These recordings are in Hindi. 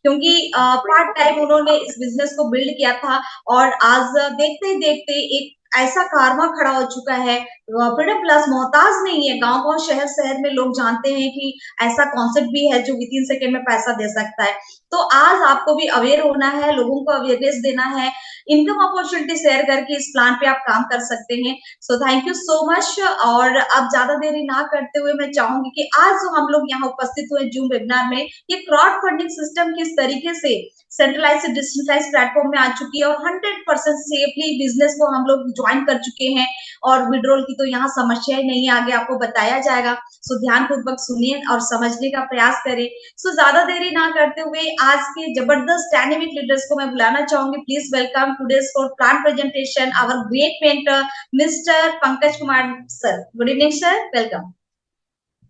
क्योंकि पार्ट टाइम उन्होंने इस बिजनेस को बिल्ड किया था और आज देखते ही देखते एक ऐसा कारवां खड़ा हो चुका है। फ्रीडम प्लस मोहताज नहीं है, गांव गांव शहर शहर में लोग जानते हैं कि ऐसा कॉन्सेप्ट भी है जो विद इन सेकेंड में पैसा दे सकता है। तो आज आपको भी अवेयर होना है, लोगों को अवेयरनेस देना है, इनकम अपॉर्चुनिटी शेयर करके इस प्लान पे आप काम कर सकते हैं। So thank you so much. और अब ज्यादा देरी ना करते हुए मैं चाहूंगी कि आज जो हम लोग यहाँ उपस्थित हुए जूम वेबिनार में, ये क्राउड फंडिंग सिस्टम किस तरीके से सेंट्रलाइज से डिसेंट्रलाइज प्लेटफॉर्म में आ चुकी है और 100% सेफली बिजनेस को हम लोग ज्वाइन कर चुके हैं और विड्रॉल की तो यहाँ समस्या ही नहीं, आगे आपको बताया जाएगा। सो ध्यान पूर्वक सुनिए और समझने का प्रयास करें। सो ज्यादा देरी ना करते हुए आज के जबरदस्त डायनेमिक लीडर्स को मैं बुलाना चाहूंगी। Please welcome today's for plan presentation our great mentor mister Pankaj Kumar sir. Good evening sir, welcome.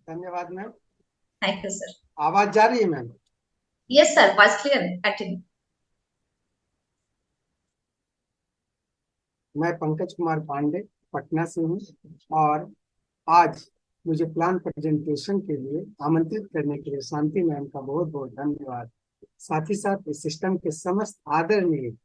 धन्यवाद मैम। Thank you sir. आवाज जा रही है ma'am? Yes sir, voice clear है, कंटिन्यू। मैं पंकज कुमार पांडे पटना से हूँ और आज मुझे प्लान प्रेजेंटेशन के लिए आमंत्रित करने के लिए शांति मैम का बहुत बहुत धन्यवाद। साथ ही साथ इस सिस्टम के समस्त आदरणीय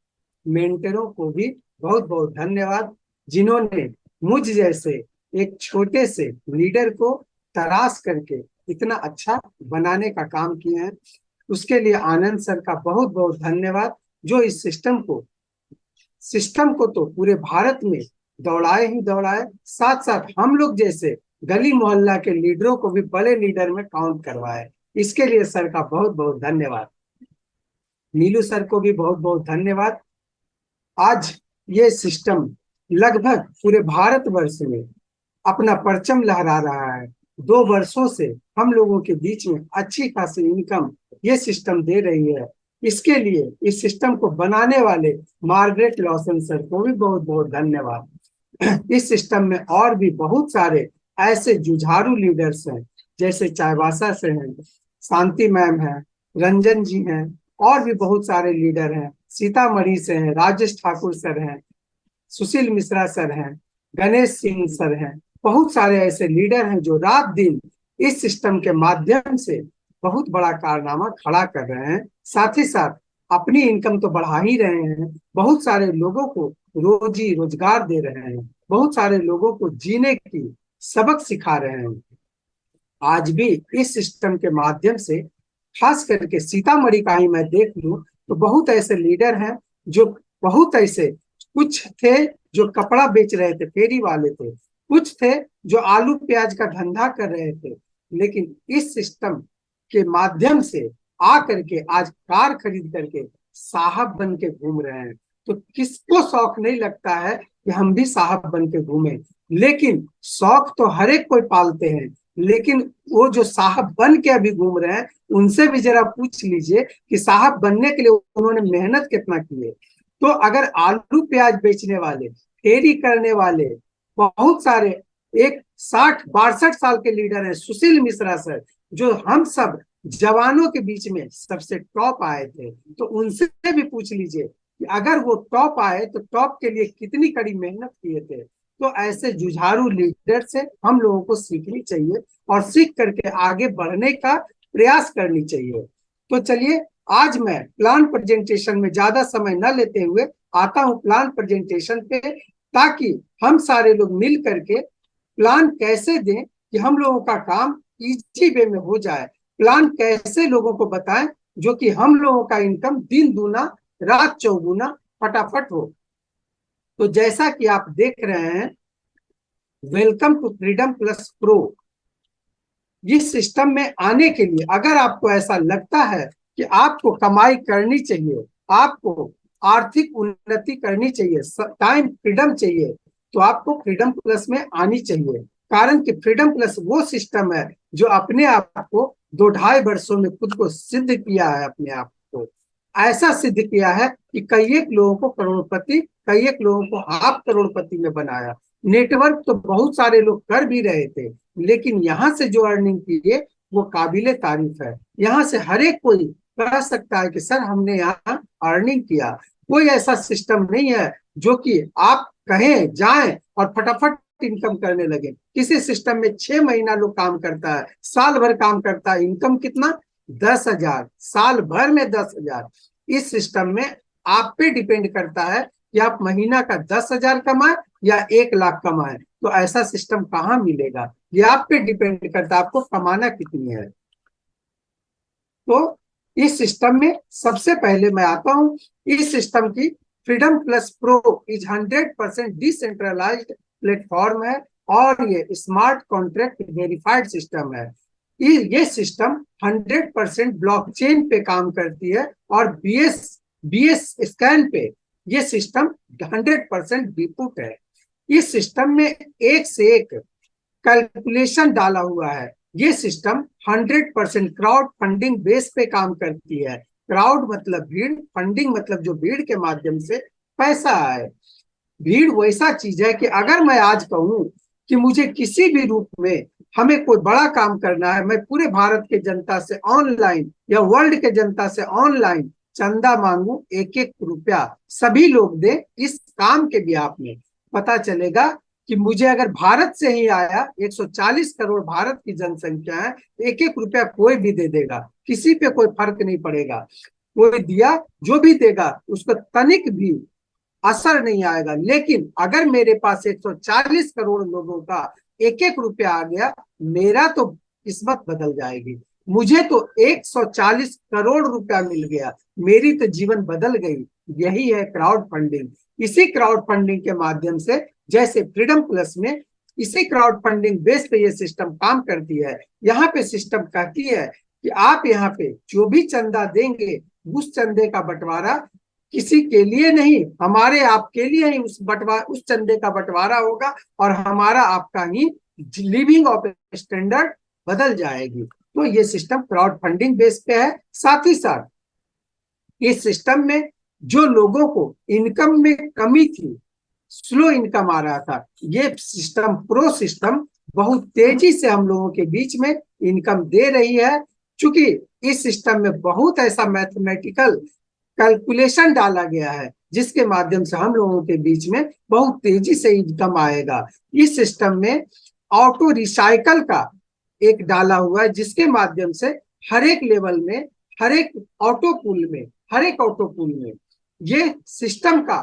मेंटरों को भी बहुत बहुत धन्यवाद, जिन्होंने मुझ जैसे एक छोटे से लीडर को तराश करके इतना अच्छा बनाने का काम किए हैं। उसके लिए आनंद सर का बहुत बहुत धन्यवाद, जो इस सिस्टम को तो पूरे भारत में दौड़ाए ही दौड़ाए, साथ साथ हम लोग जैसे गली मोहल्ला के लीडरों को भी बड़े लीडर में काउंट करवाए। इसके लिए सर का बहुत बहुत धन्यवाद। नीलू सर को भी बहुत बहुत धन्यवाद। आज ये सिस्टम लगभग पूरे भारतवर्ष में अपना परचम लहरा रहा है। 2 वर्षों से हम लोगों के बीच में अच्छी खासी इनकम ये सिस्टम दे रही है। इसके लिए इस सिस्टम को बनाने वाले मार्गरेट लॉसन सर को भी बहुत बहुत धन्यवाद। इस सिस्टम में और भी बहुत सारे ऐसे जुझारू लीडर्स हैं, जैसे चाईबासा से हैं, शांति मैम है, रंजन जी हैं, और भी बहुत सारे लीडर हैं। सीतामढ़ी से हैं, राजेश ठाकुर सर हैं, सुशील मिश्रा सर हैं, गणेश सिंह सर हैं। बहुत सारे ऐसे लीडर हैं जो रात दिन इस सिस्टम के माध्यम से बहुत बड़ा कारनामा खड़ा कर रहे हैं। साथ ही साथ अपनी इनकम तो बढ़ा ही रहे हैं, बहुत सारे लोगों को रोजी रोजगार दे रहे हैं, बहुत सारे लोगों को जीने की सबक सिखा रहे हैं। आज भी इस सिस्टम के माध्यम से, खास करके सीतामढ़ी का ही मैं देख लूं तो बहुत ऐसे लीडर हैं जो बहुत ऐसे, कुछ थे जो कपड़ा बेच रहे थे, फेरी वाले थे, कुछ थे जो आलू प्याज का धंधा कर रहे थे, लेकिन इस सिस्टम के माध्यम से आ करके आज कार खरीद करके साहब बन के घूम रहे हैं। तो किसको शौक नहीं लगता है कि हम भी साहब बन के घूमें? लेकिन शौक तो हर एक कोई पालते हैं, लेकिन वो जो साहब बन के अभी घूम रहे हैं उनसे भी जरा पूछ लीजिए कि साहब बनने के लिए उन्होंने मेहनत कितना की है। तो अगर आलू प्याज बेचने वाले, फेरी करने वाले बहुत सारे, एक 60-62 साल के लीडर हैं, सुशील मिश्रा सर, जो हम सब जवानों के बीच में सबसे टॉप आए थे, तो उनसे भी पूछ लीजिए कि अगर वो टॉप आए तो टॉप के लिए कितनी कड़ी मेहनत किए थे। तो ऐसे जुझारू लीडर से हम लोगों को सीखनी चाहिए और सीख करके आगे बढ़ने का प्रयास करनी चाहिए। तो चलिए, आज मैं प्लान प्रेजेंटेशन में ज्यादा समय न लेते हुए आता हूं प्लान प्रेजेंटेशन पे, ताकि हम सारे लोग मिल करके प्लान कैसे दें कि हम लोगों का काम इजी वे में हो जाए। प्लान कैसे लोगों को बताएं जो कि हम लोगों का इनकम दिन दूना रात चौगुना फटाफट हो। तो जैसा कि आप देख रहे हैं, welcome to freedom plus pro. इस सिस्टम में आने के लिए अगर आपको ऐसा लगता है कि आपको कमाई करनी चाहिए, आपको आर्थिक उन्नति करनी चाहिए, टाइम फ्रीडम चाहिए, तो आपको फ्रीडम प्लस में आनी चाहिए। कारण कि फ्रीडम प्लस वो सिस्टम है जो अपने आप को 2-2.5 वर्षों में खुद को सिद्ध किया है, अपने आप को ऐसा सिद्ध किया है कि कई एक लोगों को करोड़पति, कई एक लोगों को हाफ करोड़पति में बनाया। नेटवर्क तो बहुत सारे लोग कर भी रहे थे, लेकिन यहाँ से जो अर्निंग की है वो काबिले तारीफ है। यहाँ से हर एक कोई कह सकता है कि सर हमने यहाँ अर्निंग किया। कोई ऐसा सिस्टम नहीं है जो कि आप कहें जाएं और फटाफट इनकम करने लगे। किसी सिस्टम में 6 महीना लोग काम करता है, साल भर काम करता है, इनकम कितना 10,000, साल भर में 10,000। इस सिस्टम में आप पे डिपेंड करता है कि आप महीना का 10,000 कमाए या 1 लाख कमाए। तो ऐसा सिस्टम कहाँ मिलेगा, ये आप पे डिपेंड करता है आपको कमाना कितनी है। तो इस सिस्टम में सबसे पहले मैं आता हूं, इस सिस्टम की freedom plus pro is 100% decentralised platform है और ये स्मार्ट कॉन्ट्रैक्ट वेरीफाइड सिस्टम है। ये सिस्टम 100% ब्लॉकचेन पे काम करती है और बीएस स्कैन पे ये सिस्टम 100% डिपुट है। इस सिस्टम में एक से एक कैलकुलेशन डाला हुआ है। ये सिस्टम 100% क्राउड फंडिंग बेस पे काम करती है। क्राउड मतलब भीड़, फंडिंग मतलब जो भीड़ के माध्यम से पैसा आए। भीड़ वैसा चीज है कि अगर मैं आज कहूं कि मुझे किसी भी रूप में हमें कोई बड़ा काम करना है, मैं पूरे भारत के जनता से ऑनलाइन या वर्ल्ड के जनता से ऑनलाइन चंदा मांगू 1-1 रुपया, सभी लोग दे इस काम के भी आप में पता चलेगा कि मुझे अगर भारत से ही आया, 140 करोड़ भारत की जनसंख्या है, 1-1 रुपया कोई भी दे देगा, किसी पे कोई फर्क नहीं पड़ेगा। कोई दिया, जो भी देगा उसको तनिक भी असर नहीं आएगा। लेकिन अगर मेरे पास 140 करोड़ लोगों का 1-1 रुपया आ गया, मेरा तो किस्मत बदल जाएगी। मुझे तो 140 करोड़ रुपया मिल गया, मेरी तो जीवन बदल गई। यही है क्राउड फंडिंग। इसी क्राउड फंडिंग के माध्यम से, जैसे फ्रीडम प्लस में इसी क्राउड फंडिंग बेस पे ये सिस्टम काम करती है। यहाँ पे सिस्टम कहती है कि आप यहाँ पे जो भी चंदा देंगे, उस चंदे का बंटवारा किसी के लिए नहीं, हमारे आपके लिए ही उस चंदे का बंटवारा होगा और हमारा आपका ही लिविंग ऑफ स्टैंडर्ड बदल जाएगी। तो ये सिस्टम क्राउड फंडिंग बेस पे है। साथ ही साथ इस सिस्टम में जो लोगों को इनकम में कमी थी, स्लो इनकम आ रहा था, ये सिस्टम प्रो सिस्टम बहुत तेजी से हम लोगों के बीच में इनकम दे रही है। चूंकि इस सिस्टम में बहुत ऐसा मैथमेटिकल कैलकुलेशन डाला गया है जिसके माध्यम से हम लोगों के बीच में बहुत तेजी से इनकम आएगा। इस सिस्टम में ऑटो रिसाइकल का एक डाला हुआ है जिसके माध्यम से हर एक लेवल में, हर एक ऑटो पूल में ये सिस्टम का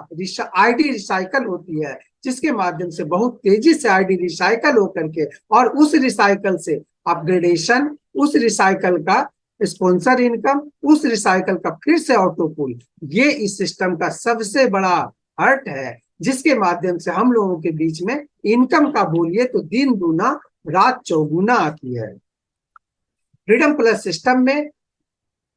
आईडी रिसाइकल होती है, जिसके माध्यम से बहुत तेजी से आईडी रिसाइकल होकर के और उस रिसाइकल से अपग्रेडेशन, उस रिसाइकल का स्पॉन्सर इनकम, उस रिसाइकल का फिर से ऑटो पूल, ये इस सिस्टम का सबसे बड़ा अर्थ है, जिसके माध्यम से हम लोगों के बीच में इनकम का बोलिए तो दिन दूना रात चौगुना आती है। फ्रीडम प्लस सिस्टम में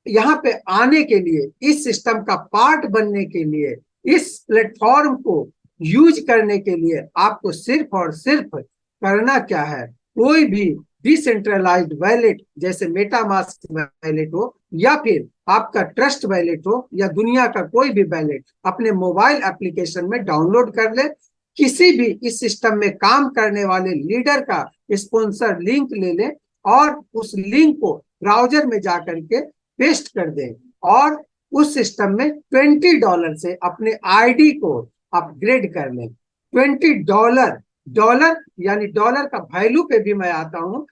यहाँ पे आने के लिए, इस सिस्टम का पार्ट बनने के लिए, इस प्लेटफॉर्म को यूज करने के लिए आपको सिर्फ और सिर्फ करना क्या है, कोई भी डिसेंट्रलाइज्ड वैलेट जैसे मेटामास्क वैलेट हो या फिर आपका ट्रस्ट वैलेट हो या दुनिया का कोई भी वैलेट अपने मोबाइल एप्लीकेशन में डाउनलोड कर ले। किसी भी इस सिस्टम में काम करने वाले लीडर का स्पॉन्सर लिंक ले ले और उस लिंक को ब्राउजर में जाकर के पेस्ट कर दें और उस सिस्टम में $20 से अपने आईडी को अपग्रेड कर लें। $20 यानी डॉलर का वैल्यू पे भी मैं आता हूं।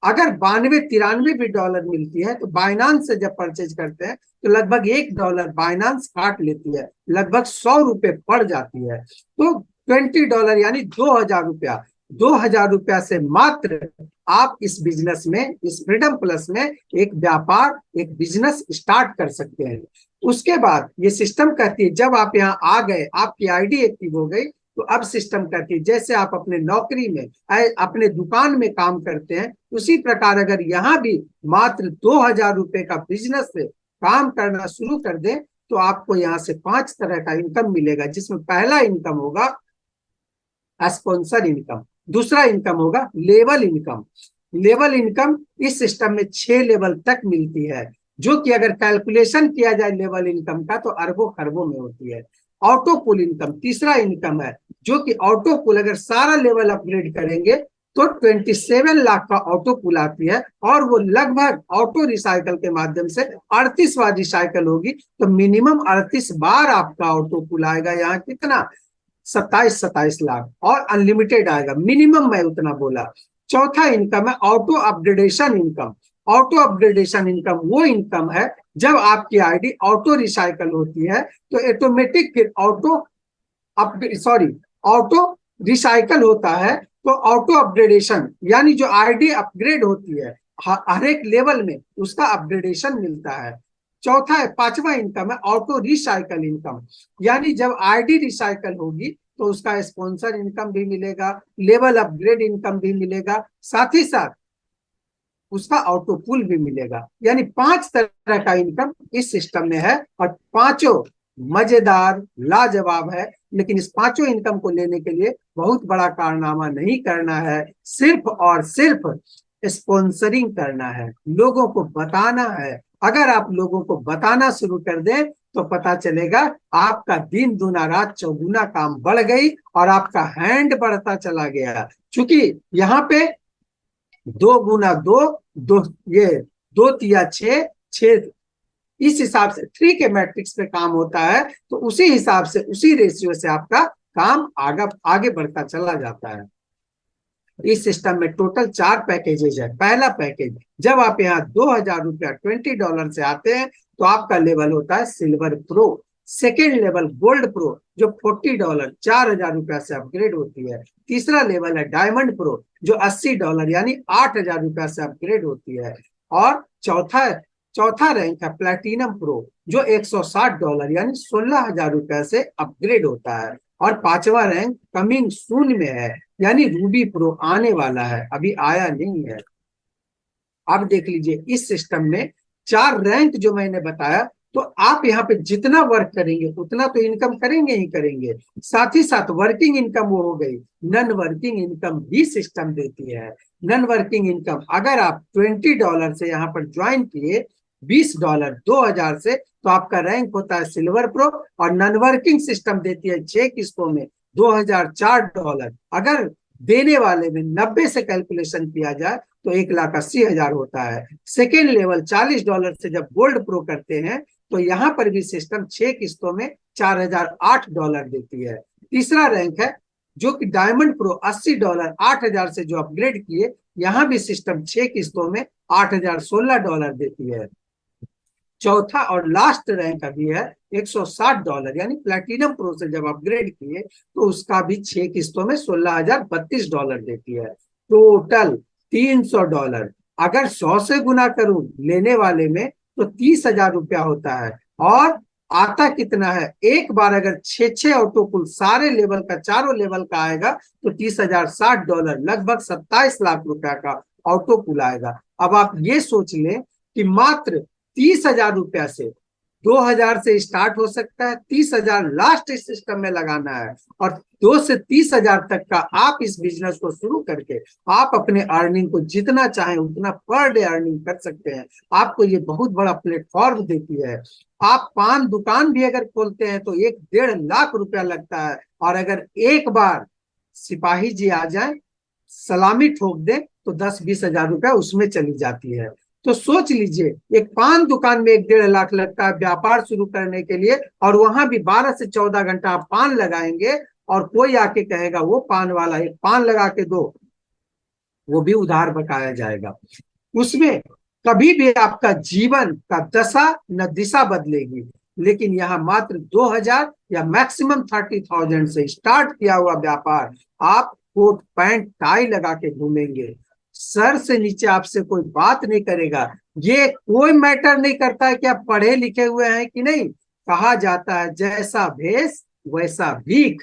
अगर 92-93 भी डॉलर मिलती है तो बाइनांस से जब परचेज करते हैं तो लगभग $1 बाइनांस काट लेती है, लगभग 100 रुपए पड़ जाती है। तो $20 यानी 2,000 रुपया, 2,000 रुपया से मात्र आप इस बिजनेस में, इस फ्रीडम प्लस में एक व्यापार, एक बिजनेस स्टार्ट कर सकते हैं। उसके बाद ये सिस्टम कहती है जब आप यहाँ आ गए, आपकी आईडी एक्टिव हो गई, तो अब सिस्टम कहती है जैसे आप अपने नौकरी में, अपने दुकान में काम करते हैं, उसी प्रकार अगर यहाँ भी मात्र 2,000 रुपए का बिजनेस से काम करना शुरू कर दें तो आपको यहाँ से 5 तरह का इनकम मिलेगा, जिसमें पहला इनकम होगा स्पॉन्सर इनकम, दूसरा इनकम होगा लेवल इनकम। लेवल इनकम इस सिस्टम में 6 लेवल तक मिलती है, जो कि अगर कैलकुलेशन किया जाए लेवल इनकम का तो अरबों खरबों में होती है। ऑटो पुल इनकम तीसरा इनकम है, जो कि ऑटो पुल अगर सारा लेवल अपग्रेड करेंगे तो 27 लाख का ऑटो पुल आती है और वो लगभग ऑटो रिसाइकल के माध्यम से 38 बार रिसाइकल होगी, तो मिनिमम 38 बार आपका ऑटो पुल आएगा। यहाँ कितना 27 लाख और अनलिमिटेड आएगा, मिनिमम मैं उतना बोला। चौथा इनकम है auto upgradation income. Auto upgradation income वो इनकम है जब आपकी आईडी ऑटो रिसाइकल होती है तो ऑटोमेटिक फिर ऑटो रिसाइकल होता है तो ऑटो अपग्रेडेशन यानी जो आईडी अपग्रेड होती है हर एक लेवल में उसका अपग्रेडेशन मिलता है। चौथा है, पांचवा इनकम है ऑटो रिसाइकल इनकम, यानी जब आईडी रिसाइकल होगी तो उसका स्पॉन्सर इनकम भी मिलेगा, लेवल अपग्रेड इनकम भी मिलेगा, साथ ही साथ उसका ऑटो पुल भी मिलेगा। यानी 5 तरह का इनकम इस सिस्टम में है और पांचों मजेदार लाजवाब है। लेकिन इस पांचों इनकम को लेने के लिए बहुत बड़ा कारनामा नहीं करना है, सिर्फ और सिर्फ स्पॉन्सरिंग करना है, लोगों को बताना है। अगर आप लोगों को बताना शुरू कर दें तो पता चलेगा आपका दिन दूना रात चौगुना काम बढ़ गई और आपका हैंड बढ़ता चला गया। क्योंकि यहाँ पे 2 गुना 2, दो ये 2 तिया 6, 6 इस हिसाब से 3 के मैट्रिक्स पे काम होता है। तो उसी हिसाब से उसी रेशियो से आपका काम आगे बढ़ता चला जाता है। इस सिस्टम में टोटल 4 पैकेजेज है। पहला पैकेज, जब आप यहाँ $2000 $20 से आते हैं तो आपका लेवल होता है silver pro. Second level gold pro जो $40 $4000 से अपग्रेड होती है। तीसरा लेवल है डायमंड प्रो जो $80 यानी $8000 से अपग्रेड होती है। और चौथा रैंक है प्लेटिनम प्रो जो $160 यानी $16000 से अपग्रेड होता है। और पांचवा रैंक कमिंग सून में है यानी रूबी प्रो आने वाला है, अभी आया नहीं है। अब देख लीजिए इस सिस्टम में 4 रैंक जो मैंने बताया, तो आप यहाँ पे जितना वर्क करेंगे उतना तो इनकम करेंगे ही करेंगे। साथ ही साथ वर्किंग इनकम वो हो गई, नॉन वर्किंग इनकम भी सिस्टम देती है। नॉन वर्किंग इनकम अगर आप $20 से यहाँ पर ज्वाइन किए, $20 2000 से, तो आपका रैंक होता है सिल्वर प्रो। और नॉन वर्किंग सिस्टम देती है 6 किस्तों में $2004। अगर देने वाले में 90 से कैलकुलेशन किया जाए तो 1,80,000 होता है। सेकेंड लेवल $40 से जब गोल्ड प्रो करते हैं तो यहाँ पर भी सिस्टम 6 किस्तों में $4008 देती है। तीसरा रैंक है जो कि डायमंड प्रो $80 8000 से जो अपग्रेड किए, यहाँ भी सिस्टम 6 किस्तों में $8016 देती है। चौथा और लास्ट रैंक अभी है $160 यानी प्लेटिनम प्रो से जब अपग्रेड किए तो उसका भी 6 किस्तों में $16,032 देती है। टोटल $300। अगर 100 से गुना करूं लेने वाले में तो $30,000 होता है। और आता कितना है, एक बार अगर 6 ऑटो पुल सारे लेवल का, चारों लेवल का आएगा तो $30,060 लगभग 27 लाख रुपया का ऑटो पुल आएगा। अब आप ये सोच लें कि मात्र $30,000 से 2000 से स्टार्ट हो सकता है, 30,000 लास्ट इस सिस्टम में लगाना है और 2 से 30,000 तक का आप इस बिजनेस को शुरू करके आप अपने अर्निंग को जितना चाहें उतना पर डे अर्निंग कर सकते हैं। आपको ये बहुत बड़ा प्लेटफॉर्म देती है। आप पान दुकान भी अगर खोलते हैं तो 1-1.5 लाख रुपया लगता है और अगर एक बार सिपाही जी आ जाए सलामी ठोक दे तो 10-20 हजार रुपया उसमें चली जाती है। तो सोच लीजिए एक पान दुकान में 1-1.5 लाख लगता है व्यापार शुरू करने के लिए, और वहां भी 12 से 14 घंटा आप पान लगाएंगे और कोई आके कहेगा वो पान वाला एक पान लगा के दो, वो भी उधार बकाया जाएगा। उसमें कभी भी आपका जीवन का दशा न दिशा बदलेगी। लेकिन यहाँ मात्र 2000 या मैक्सिमम 30,000 से स्टार्ट किया हुआ व्यापार आप कोट पैंट टाई लगा के घूमेंगे, सर से नीचे आपसे कोई बात नहीं करेगा। ये कोई मैटर नहीं करता है कि आप पढ़े लिखे हुए हैं कि नहीं, कहा जाता है जैसा भेष वैसा भीख।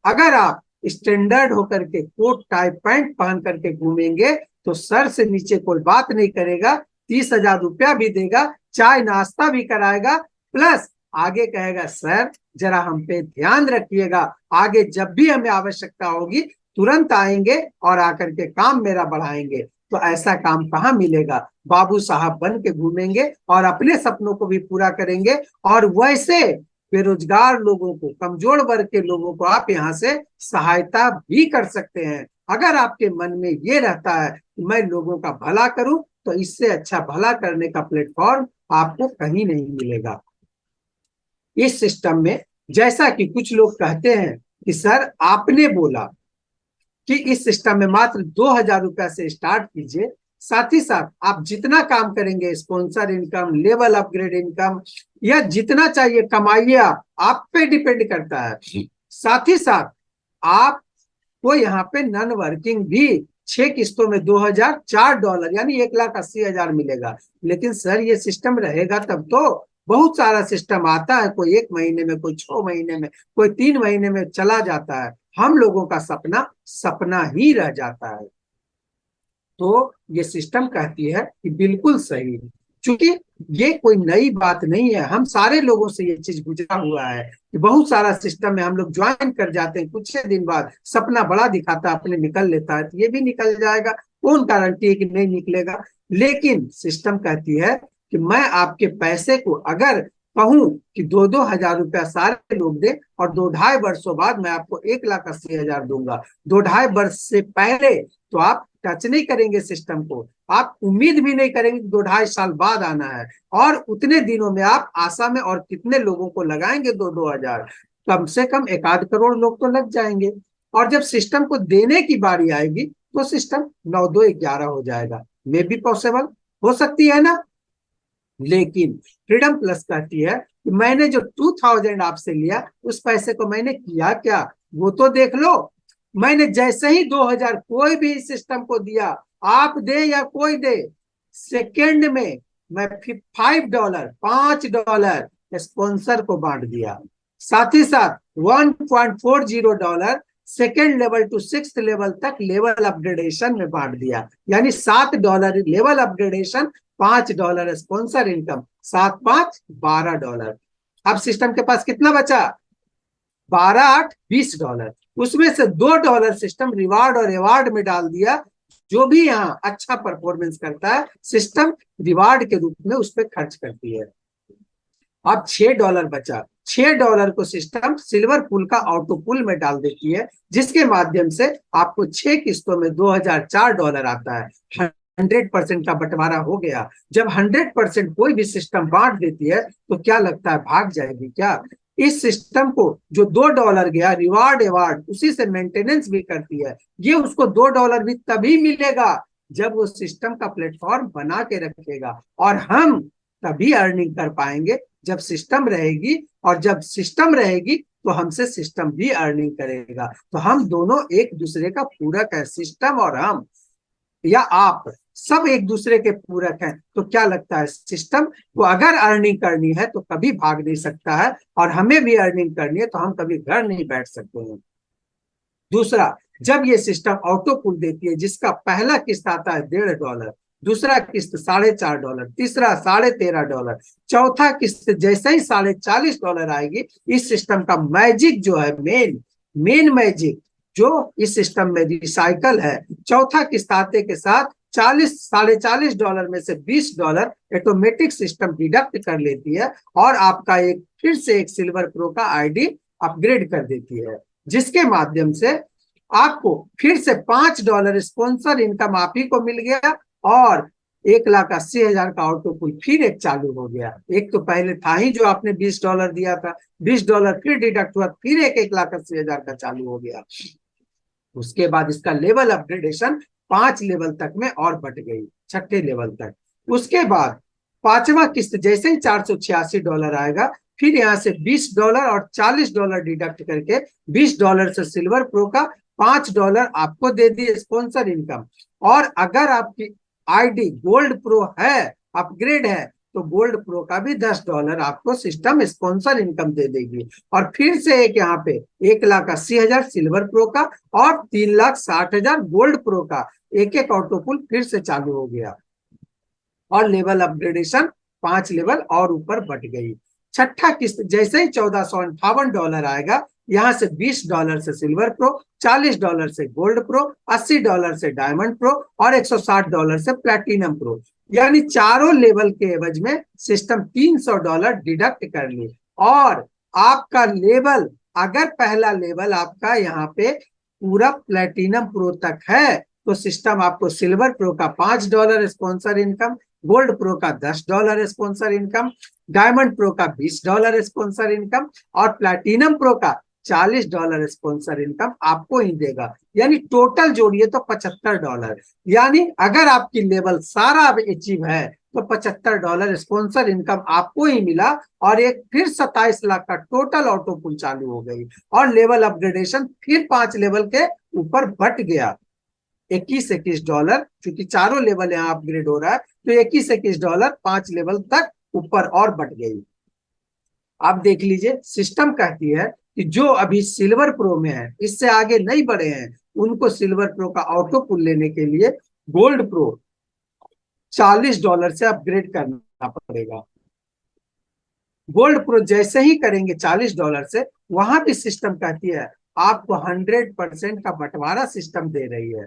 अगर आप स्टैंडर्ड होकर के कोट टाई पैंट पहन करके घूमेंगे तो सर से नीचे कोई बात नहीं करेगा, 30,000 रुपया भी देगा, चाय नाश्ता भी कराएगा, प्लस आगे कहेगा सर जरा हम पे ध्यान रखिएगा, आगे जब भी हमें आवश्यकता होगी तुरंत आएंगे और आकर के काम मेरा बढ़ाएंगे। तो ऐसा काम कहाँ मिलेगा। बाबू साहब बन के घूमेंगे और अपने सपनों को भी पूरा करेंगे। और वैसे बेरोजगार लोगों को, कमजोर वर्ग के लोगों को आप यहाँ से सहायता भी कर सकते हैं। अगर आपके मन में ये रहता है कि मैं लोगों का भला करूं, तो इससे अच्छा भला करने का प्लेटफॉर्म आपको कहीं नहीं मिलेगा। इस सिस्टम में जैसा कि कुछ लोग कहते हैं कि सर आपने बोला कि इस सिस्टम में मात्र 2000 रुपया से स्टार्ट कीजिए, साथ ही साथ आप जितना काम करेंगे, sponsor income, level upgrade income, या जितना चाहिए कमाइए, आप पे डिपेंड करता है। साथ ही साथ आपको यहाँ पे नॉन वर्किंग भी 6 किस्तों में $2004 यानी 1,80,000 मिलेगा। लेकिन सर ये सिस्टम रहेगा तब तो। बहुत सारा सिस्टम आता है, कोई 1 महीने में, कोई 6 महीने में, कोई 3 महीने में चला जाता है। हम लोगों का सपना सपना ही रह जाता है। तो ये सिस्टम कहती है कि बिल्कुल सही, क्योंकि ये कोई नई बात नहीं है, हम सारे लोगों से ये चीज गुजरा हुआ है कि बहुत सारा सिस्टम में हम लोग ज्वाइन कर जाते हैं, कुछ दिन बाद सपना बड़ा दिखाता है, अपने निकल लेता है। तो ये भी निकल जाएगा, कौन गारंटी है कि नहीं निकलेगा। लेकिन सिस्टम कहती है कि मैं आपके पैसे को अगर कहूं कि 2-2 हजार रुपया सारे लोग दे और 2-2.5 वर्षों बाद मैं आपको 1,80,000 दूंगा, 2-2.5 वर्ष से पहले तो आप टच नहीं करेंगे सिस्टम को, आप उम्मीद भी नहीं करेंगे कि 2-2.5 साल बाद आना है। और उतने दिनों में आप आशा में और कितने लोगों को लगाएंगे 2-2 हजार, कम से कम 1-8 करोड़ लोग तो लग जाएंगे। और जब सिस्टम को देने की बारी आएगी तो सिस्टम 9-2-11 हो जाएगा। मे बी पॉसिबल, हो सकती है ना। लेकिन फ्रीडम प्लस कहती है कि मैंने जो 2000 आपसे लिया उस पैसे को मैंने किया क्या, वो तो देख लो। मैंने जैसे ही 2000 कोई भी सिस्टम को दिया, आप दे या कोई दे, सेकेंड में मैं $5, $5 स्पॉन्सर को बांट दिया। साथ ही साथ $1.40 second level to 6th level तक लेवल अपग्रेडेशन में बांट दिया, यानी $7 लेवल अपग्रेडेशन, $5 स्पॉन्सर इनकम, 7-5 $12। अब सिस्टम के पास कितना बचा? 12-8 $20। उसमें से $2 सिस्टम रिवार्ड और अवार्ड में डाल दिया। जो भी यहाँ अच्छा परफॉर्मेंस करता है सिस्टम रिवार्ड के रूप में उस पर खर्च करती है। अब $6 बचा, $6 को सिस्टम सिल्वर पूल का ऑटो पूल में डाल देती है, जिसके माध्यम से आपको 6 किस्तों में $2,004 आता है। 100% का बंटवारा हो गया। जब 100% कोई भी सिस्टम बांट देती है तो क्या लगता है भाग जाएगी क्या? इस सिस्टम को जो $2 गया रिवार्ड अवार्ड, उसी से मेंटेनेंस भी करती है। ये उसको $2 भी तभी मिलेगा जब वो सिस्टम का प्लेटफॉर्म बना के रखेगा, और हम तभी अर्निंग कर पाएंगे जब सिस्टम रहेगी। और जब सिस्टम रहेगी तो हमसे सिस्टम भी अर्निंग करेगा। तो हम दोनों एक दूसरे का पूरक है, सिस्टम और हम या आप सब एक दूसरे के पूरक हैं। तो क्या लगता है सिस्टम को अगर अर्निंग करनी है तो कभी भाग नहीं सकता है, और हमें भी अर्निंग करनी है तो हम कभी घर नहीं बैठ सकते हैं। दूसरा, जब ये सिस्टम ऑटो पुल देती है जिसका पहला किस्त आता है $1.5, दूसरा किस्त $4.5, तीसरा $13.5, चौथा किस्त जैसे ही $40 आएगी, इस सिस्टम का मैजिक जो है, मेन मैजिक जो इस सिस्टम में रिसाइकल है, चौथा किस्त आते के साथ $40 में से $20 ऑटोमेटिक सिस्टम डिडक्ट कर लेती है और आपका फिर से एक सिल्वर प्रो का आईडी अपग्रेड कर देती है, जिसके माध्यम से आपको फिर से $5 स्पॉन्सर इनकम आप ही को मिल गया, और 1,80,000 का ऑटो पुल फिर एक चालू हो गया। एक तो पहले था ही जो आपने $20 दिया था, $20 फिर डिडक्ट हुआ, फिर एक 1,80,000 का चालू हो गया। उसके बाद इसका लेवल अपग्रेडेशन 5 लेवल तक में और बढ़ गई, 6ठे लेवल तक। उसके बाद 5वां किस्त जैसे ही $486 आएगा, फिर यहाँ से $20 और $40 डिडक्ट करके $20 से सिल्वर प्रो का $5 आपको दे दिए स्पॉन्सर इनकम। और अगर आपकी आईडी गोल्ड प्रो है, अपग्रेड है, तो गोल्ड प्रो का भी $10 आपको सिस्टम स्पॉन्सर इनकम दे देगी। और फिर से एक यहाँ पे 1,80,000 सिल्वर प्रो का और 3,60,000 गोल्ड प्रो का एक ऑटो पुल फिर से चालू हो गया, और लेवल अपग्रेडेशन 5 लेवल और ऊपर बढ़ गई। छठा किस्त जैसे ही $1,458 आएगा, यहाँ से $20 से सिल्वर प्रो, $40 से गोल्ड प्रो, $80 से डायमंड प्रो और $160 से प्लैटिनम प्रो, यानी चारों लेवल के एवज में सिस्टम $300 डिडक्ट कर ली। और आपका लेवल, अगर पहला लेवल आपका यहाँ पे पूरा प्लैटिनम प्रो तक है, तो सिस्टम आपको सिल्वर प्रो का $5 स्पॉन्सर इनकम, गोल्ड प्रो का $10 स्पॉन्सर इनकम, डायमंड प्रो का $20 स्पॉन्सर इनकम और प्लैटिनम प्रो का $40 स्पॉन्सर इनकम आपको ही देगा। यानी टोटल जोड़िए तो $75। यानी अगर आपकी लेवल सारा अब अचीव है तो $75 स्पॉन्सर इनकम आपको ही मिला, और एक फिर 27 लाख का टोटल ऑटो पुल चालू हो गई, और लेवल अपग्रेडेशन फिर 5 लेवल के ऊपर बढ़ गया। $21 क्योंकि चारों लेवल यहाँ अपग्रेड हो रहा है, तो $21 5 लेवल तक ऊपर और बढ़ गई। आप देख लीजिए, सिस्टम कहती है कि जो अभी सिल्वर प्रो में है, इससे आगे नहीं बढ़े हैं, उनको सिल्वर प्रो का ऑटो पुल लेने के लिए गोल्ड प्रो $40 से अपग्रेड करना पड़ेगा। गोल्ड प्रो जैसे ही करेंगे $40 से, वहां भी सिस्टम कहती है आपको 100% का बंटवारा सिस्टम दे रही है।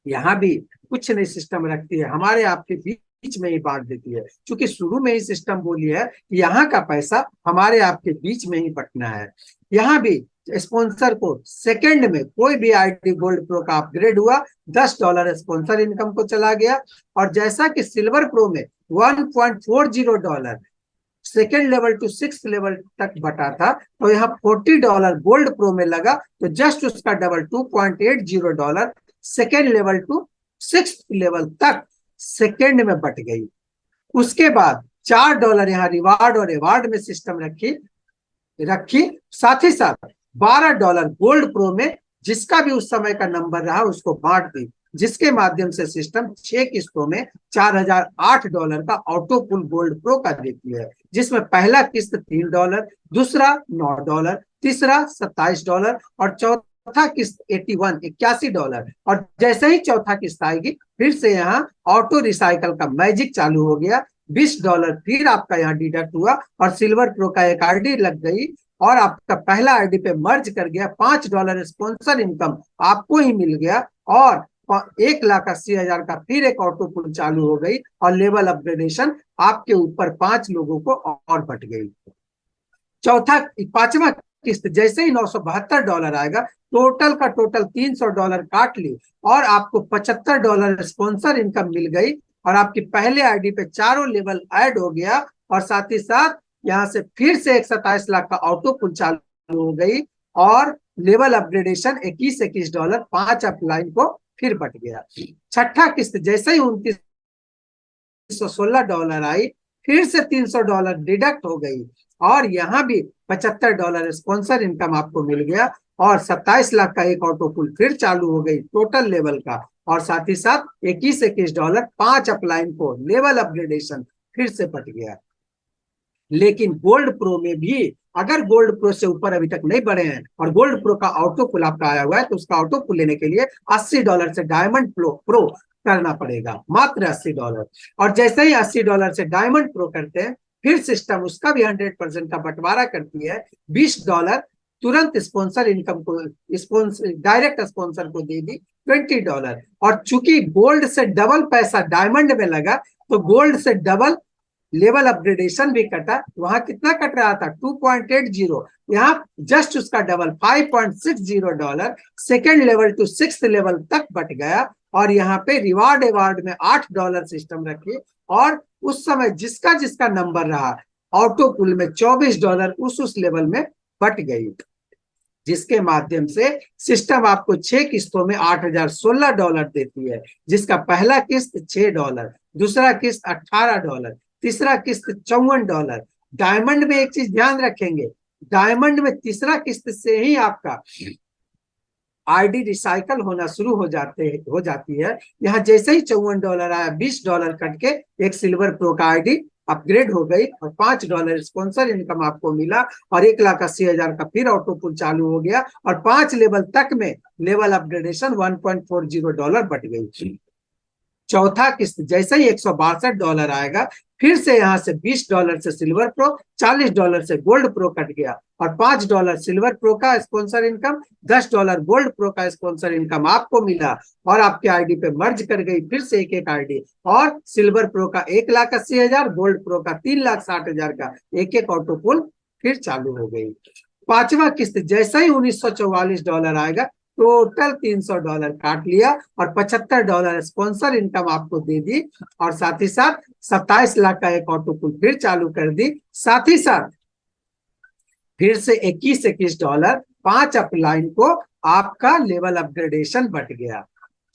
यहाँ भी कुछ नहीं सिस्टम रखती है, हमारे आपके बीच में ही बांट देती है। क्योंकि शुरू में ही सिस्टम बोली है कि यहाँ का पैसा हमारे आपके बीच में ही बंटना है। यहाँ भी स्पॉन्सर को सेकंड में कोई भी आईडी गोल्ड प्रो का अपग्रेड हुआ, $10 स्पॉन्सर इनकम को चला गया। और जैसा कि सिल्वर प्रो में $1.40 second level to 6th level तक बटा था, तो यहाँ $40 गोल्ड प्रो में लगा, तो जस्ट उसका double $2.80 second level to 6th level तक सेकेंड में बट गई। उसके बाद $4 यहाँ रिवार्ड और रिवार्ड में सिस्टम रखी, साथ ही साथ $12 गोल्ड प्रो में जिसका भी उस समय का नंबर रहा उसको बांट दी, जिसके माध्यम से सिस्टम 6 किस्तों में $4008 का ऑटो पुल गोल्ड प्रो का देती है, जिसमें पहला किस्त $3, दूसरा $9, तीसरा $27 और चौथा किस्त $81 और जैसे ही चौथा किस्त आएगी फिर से यहाँ ऑटो रिसाइकल का मैजिक चालू हो गया। $20 फिर आपका यहाँ डिडक्ट हुआ और सिल्वर प्रो का एक आईडी लग गई और आपका पहला आईडी पे मर्ज कर गया। $5 स्पॉन्सर इनकम आपको ही मिल गया और 1,80,000 का फिर एक ऑटो पुल चालू हो गई और लेवल अपग्रेडेशन आपके ऊपर 5 लोगों को और बढ़ गई। पांचवा किस्त जैसे ही $972 आएगा, टोटल का टोटल $300 काट ली और आपको $75 स्पॉन्सर इनकम मिल गई और आपकी पहले आईडी पे चारों लेवल ऐड हो गया और साथ ही साथ यहाँ से फिर से 27 लाख का ऑटो पुल चालू हो गई और लेवल अपग्रेडेशन $21 5 अपलाइन को फिर बढ़ गया। छठा किस्त जैसे ही $2916 आई, फिर से $300 डिडक्ट हो गई और यहाँ भी $75 स्पॉन्सर इनकम आपको मिल गया और 27 लाख का एक ऑटो पुल फिर चालू हो गई टोटल लेवल का और साथ ही साथ $21 5 अपलाइन को लेवल अपग्रेडेशन फिर से बढ़ गया। लेकिन गोल्ड प्रो में भी अगर गोल्ड प्रो से ऊपर अभी तक नहीं बढ़े हैं और गोल्ड प्रो का ऑटो पुल आपका आया हुआ है, तो उसका ऑटो पुल लेने के लिए $80 से डायमंड प्रो करना पड़ेगा, मात्र $80। और जैसे ही $80 से डायमंड प्रो करते हैं, फिर सिस्टम उसका भी 100% का बंटवारा करती है। $20 तुरंत स्पॉन्सर इनकम को डायरेक्ट स्पॉन्सर को दे दी, $20। और चूंकि गोल्ड से डबल पैसा डायमंड में लगा, तो गोल्ड से डबल लेवल अपग्रेडेशन भी कटा। वहां कितना कट रहा था? 2.80, यहाँ जस्ट उसका double $5.60 second level to 6th level तक बट गया और यहाँ पे रिवार्ड में $8 सिस्टम रखी और उस समय जिसका जिसका नंबर रहा ऑटो पुल में $24 उस लेवल में बट गई, जिसके माध्यम से सिस्टम आपको 6 किस्तों में $8016 देती है, जिसका पहला किस्त $6, दूसरा किस्त $18, तीसरा किस्त $54। डायमंड में एक चीज ध्यान रखेंगे, डायमंड में तीसरा किस्त से ही आपका आईडी रिसाइकल होना शुरू हो जाती है। यहाँ जैसे ही $54 आया, $20 कट के एक सिल्वर प्रो का आईडी अपग्रेड हो गई और $5 स्पॉन्सर इनकम आपको मिला और 1,80,000 का फिर ऑटो पुल चालू हो गया और 5 लेवल तक में लेवल अपग्रेडेशन $1.40 बढ़ गई। चौथा किस्त जैसे ही $162 आएगा, फिर से यहाँ से $20 से सिल्वर प्रो, $40 से गोल्ड प्रो कट गया और $5 सिल्वर प्रो का स्पॉन्सर इनकम, $10 गोल्ड प्रो का स्पॉन्सर इनकम आपको मिला और आपके आईडी पे मर्ज कर गई फिर से एक आईडी और सिल्वर प्रो का 1,80,000, गोल्ड प्रो का 3,60,000 का एक ऑटो पुल फिर चालू हो गई। पांचवा किस्त जैसे ही $1944 आएगा, टोटल $300 काट लिया और $75 स्पॉन्सर इनकम आपको दे दी और साथ ही साथ 27 लाख का एक ऑटो पुल फिर चालू कर दी। साथ ही साथ फिर से $21 5 अपलाइन को आपका लेवल अपग्रेडेशन बढ़ गया।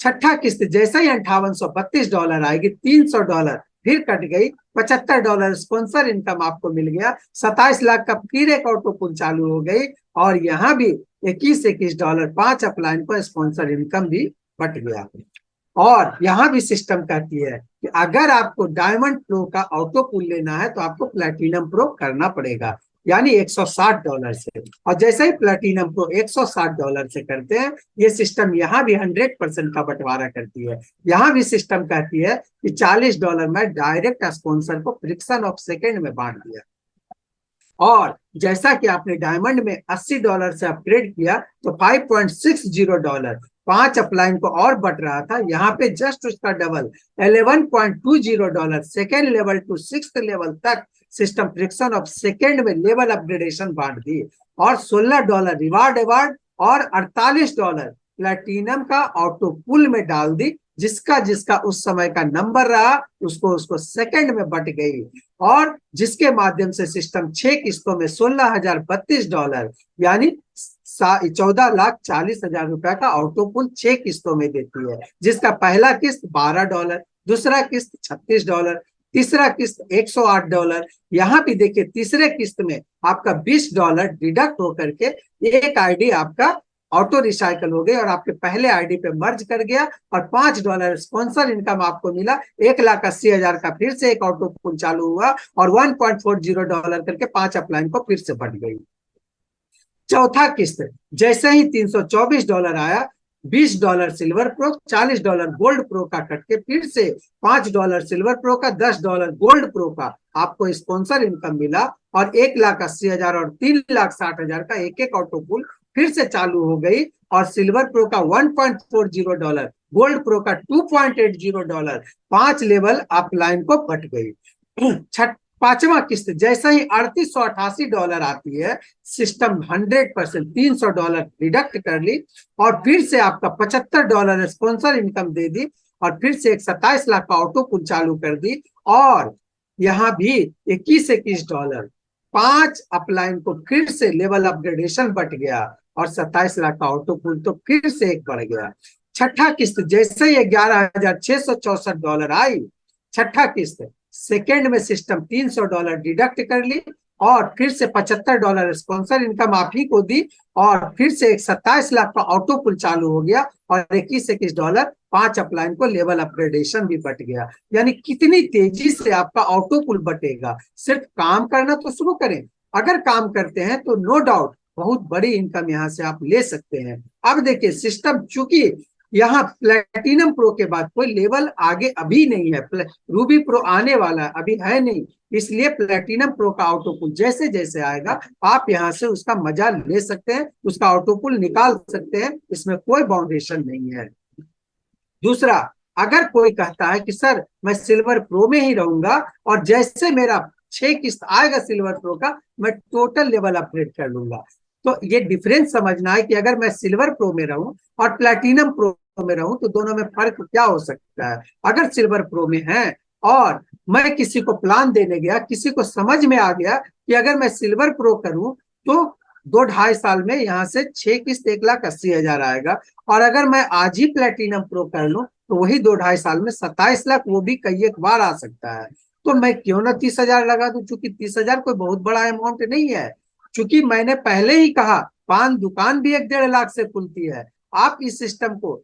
छठा किस्त जैसे ही $5832 आएगी, $300 फिर कट गई, $75 स्पॉन्सर इनकम आपको मिल गया, 27 लाख का फिर एक ऑटो पुल चालू हो गई, और यहाँ भी $21 5 अपलाइन को स्पॉन्सर इनकम भी बढ़ गया। और यहाँ भी सिस्टम कहती है कि अगर आपको डायमंड प्रो का ऑटो पुल लेना है तो आपको प्लेटिनम प्रो करना पड़ेगा, यानी $160 से। और जैसे ही प्लेटिनम प्रो $160 से करते हैं, ये सिस्टम यहाँ भी 100% का बंटवारा करती है। यहाँ भी सिस्टम कहती है कि $40 में डायरेक्ट स्पॉन्सर को फ्रिक्शन ऑफ सेकेंड में बांट दिया। और जैसा कि आपने डायमंड में $80 से अपग्रेड किया तो $5.60 5 अपलाइन को और बढ़ रहा था, यहाँ पे जस्ट उसका double $11.20 second level to 6th level तक सिस्टम फ्रिक्शन ऑफ सेकेंड में लेवल अपग्रेडेशन बांट दी, और $16 रिवार्ड अवार्ड और $48 प्लेटिनम का ऑटो पुल में डाल दी। जिसका जिसका उस समय का नंबर रहा उसको सेकंड में बट गई, और जिसके माध्यम से सिस्टम 6 किस्तों में $16,032 यानी 14,40,000 रुपए का ऑटो पुल 6 किस्तों में देती है, जिसका पहला किस्त $12, दूसरा किस्त $36, तीसरा किस्त $108। यहाँ भी देखिए तीसरे किस्त में आपका $20 डिडक्ट होकर के एक आईडी आपका ऑटो रिसाइकल हो गई और आपके पहले आईडी पे मर्ज कर गया, और $5 स्पॉन्सर इनकम आपको मिला। 1,80,000 का फिर से एक ऑटो पुल चालू हुआ, और $1.40 करके 5 अपलाइन को फिर से बढ़ गई। चौथा किस्त जैसे ही $324 आया, $20 सिल्वर प्रो, $40 गोल्ड प्रो का कट के फिर से $5 सिल्वर प्रो का, $10 गोल्ड प्रो का आपको स्पॉन्सर इनकम मिला, और 1,80,000 और 3,60,000 का एक एक ऑटो पुल फिर से चालू हो गई, और सिल्वर प्रो का $1.40, गोल्ड प्रो का $2.80, 5 लेवल अपलाइन को बट गई। पांचवा किस्त जैसा ही $3,888 आती है, सिस्टम 100% $300 डिडक्ट कर ली, और फिर से आपका $75 स्पॉन्सर इनकम दे दी, और फिर से एक 27 लाख का ऑटो पुल चालू कर दी, और यहाँ भी $21 5 अपलाइन को फिर से लेवल अपग्रेडेशन बढ़ गया, और 27 लाख का ऑटो पुल तो फिर से एक बढ़ गया। छठा किस्त जैसे ही $11,664 आई, छठा किस्त सेकेंड में सिस्टम $300 डिडक्ट कर ली, और फिर से $75 स्पॉन्सर इनकम आप ही को दी, और फिर से एक 27 लाख का ऑटो पुल चालू हो गया, और $21 5 अपलाइन को लेवल अपग्रेडेशन भी बढ़ गया। यानी कितनी तेजी से आपका ऑटो पुल बटेगा। सिर्फ काम करना तो शुरू करें, अगर काम करते हैं तो नो डाउट बहुत बड़ी इनकम यहाँ से आप ले सकते हैं। अब देखिए सिस्टम, चूंकि यहाँ प्लेटिनम प्रो के बाद कोई लेवल आगे अभी नहीं है, रूबी प्रो आने वाला अभी है नहीं, इसलिए प्लेटिनम प्रो का ऑटो पुल जैसे जैसे आएगा आप यहाँ से उसका मजा ले सकते हैं, उसका ऑटो पुल निकाल सकते हैं, इसमें कोई बाउंडेशन नहीं है। दूसरा, अगर कोई कहता है कि सर मैं सिल्वर प्रो में ही रहूंगा और जैसे मेरा 6 किस्त आएगा सिल्वर प्रो का मैं टोटल लेवल अपग्रेड कर लूंगा, तो ये डिफरेंस समझना है कि अगर मैं सिल्वर प्रो में रहूं और प्लैटिनम प्रो में रहूं तो दोनों में फर्क क्या हो सकता है। अगर सिल्वर प्रो में है और मैं किसी को प्लान देने गया, किसी को समझ में आ गया कि अगर मैं सिल्वर प्रो करूं तो 2-2.5 साल में यहाँ से 6 किस्त 1,80,000 आएगा, और अगर मैं आज ही प्लेटिनम प्रो कर लूं तो वही 2-2.5 साल में 27 लाख वो भी कई एक बार आ सकता है। तो मैं क्यों ना 30,000 लगा दूं, चूंकि 30,000 कोई बहुत बड़ा अमाउंट नहीं है। चूंकि मैंने पहले ही कहा पान दुकान भी 1-1.5 लाख से खुलती है। आप इस सिस्टम को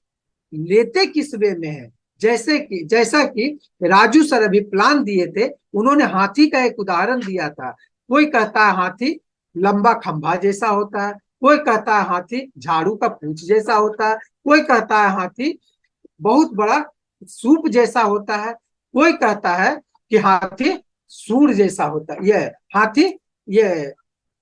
लेते किस वे में है, जैसा कि राजू सर अभी प्लान दिए थे, उन्होंने हाथी का एक उदाहरण दिया था। कोई कहता है हाथी लंबा खंभा जैसा होता है, कोई कहता है हाथी झाड़ू का पूंछ जैसा होता है, कोई कहता है हाथी बहुत बड़ा सूप जैसा होता है, कोई कहता है कि हाथी सूर जैसा होता है, ये हाथी ये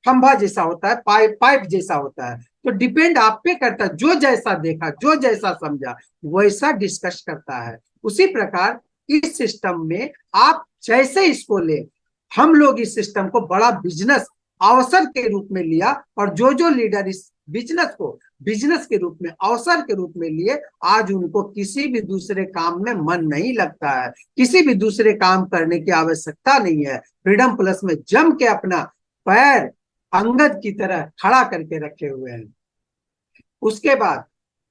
खंभा जैसा होता है, पाइप जैसा होता है। तो डिपेंड आप पे करता है, जो जैसा देखा जो जैसा समझा वैसा डिस्कस करता है। उसी प्रकार इस सिस्टम में आप जैसे इसको ले, हम लोग इस सिस्टम को बड़ा बिजनेस अवसर के रूप में लिया, और जो जो लीडर इस बिजनेस को बिजनेस के रूप में अवसर के रूप में लिए, आज उनको किसी भी दूसरे काम में मन नहीं लगता है, किसी भी दूसरे काम करने की आवश्यकता नहीं है। फ्रीडम प्लस में जम के अपना पैर अंगद की तरह खड़ा करके रखे हुए हैं। उसके बाद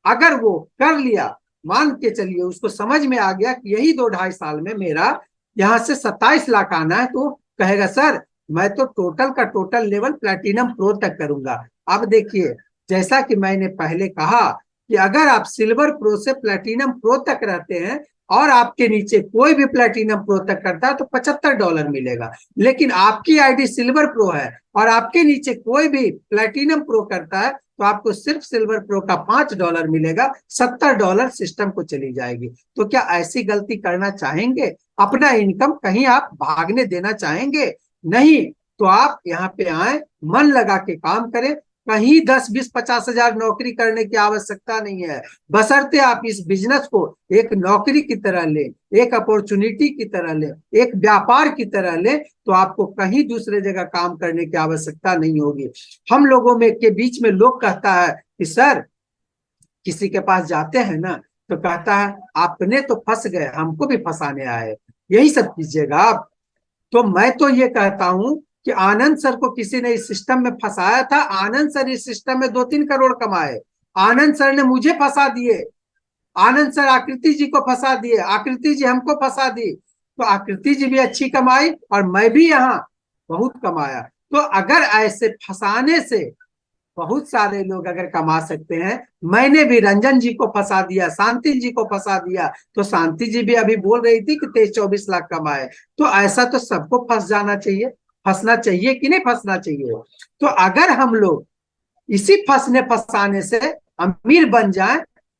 अगर वो कर लिया, मान के चलिए उसको समझ में आ गया कि यही 2-2.5 साल में मेरा यहाँ से 27 लाख आना है, तो कहेगा सर मैं तो टोटल का टोटल लेवल प्लेटिनम प्रो तक करूंगा। अब देखिए, जैसा कि मैंने पहले कहा कि अगर आप सिल्वर प्रो से प्लेटिनम प्रो तक रहते हैं और आपके नीचे कोई भी प्लेटिनम प्रो तक करता है तो $75 मिलेगा। लेकिन आपकी आईडी सिल्वर प्रो है और आपके नीचे कोई भी प्लेटिनम प्रो करता है तो आपको सिर्फ सिल्वर प्रो का $5 मिलेगा, $70 सिस्टम को चली जाएगी। तो क्या ऐसी गलती करना चाहेंगे? अपना इनकम कहीं आप भागने देना चाहेंगे? नहीं। तो आप यहाँ पे आए, मन लगा के काम करें। कहीं 10, 20, 50 हजार नौकरी करने की आवश्यकता नहीं है, बशर्ते आप इस बिजनेस को एक नौकरी की तरह ले, एक अपॉर्चुनिटी की तरह ले, एक व्यापार की तरह ले, तो आपको कहीं दूसरे जगह काम करने की आवश्यकता नहीं होगी। हम लोगों में के बीच में लोग कहता है कि सर, किसी के पास जाते हैं ना तो कहता है आपने तो फंस गए, हमको भी फंसाने आए, यही सब कीजिएगा आप। तो मैं तो ये कहता हूं कि आनंद सर को किसी ने इस सिस्टम में फंसाया था, आनंद सर इस सिस्टम में 2-3 करोड़ कमाए, आनंद सर ने मुझे फंसा दिए, आनंद सर आकृति जी को फंसा दिए, आकृति जी हमको फंसा दी, तो आकृति जी भी अच्छी कमाई और मैं भी यहाँ बहुत कमाया। तो अगर ऐसे फंसाने से बहुत सारे लोग अगर कमा सकते हैं, मैंने भी रंजन जी को फंसा दिया, शांति जी को फंसा दिया, तो शांति जी भी अभी बोल रही थी कि 23-24 लाख कमाए। तो ऐसा तो सबको फंस जाना चाहिए, फंसना चाहिए कि नहीं फंसना चाहिए? तो अगर हम लोग इसी फंसने फंसाने से अमीर बन जाए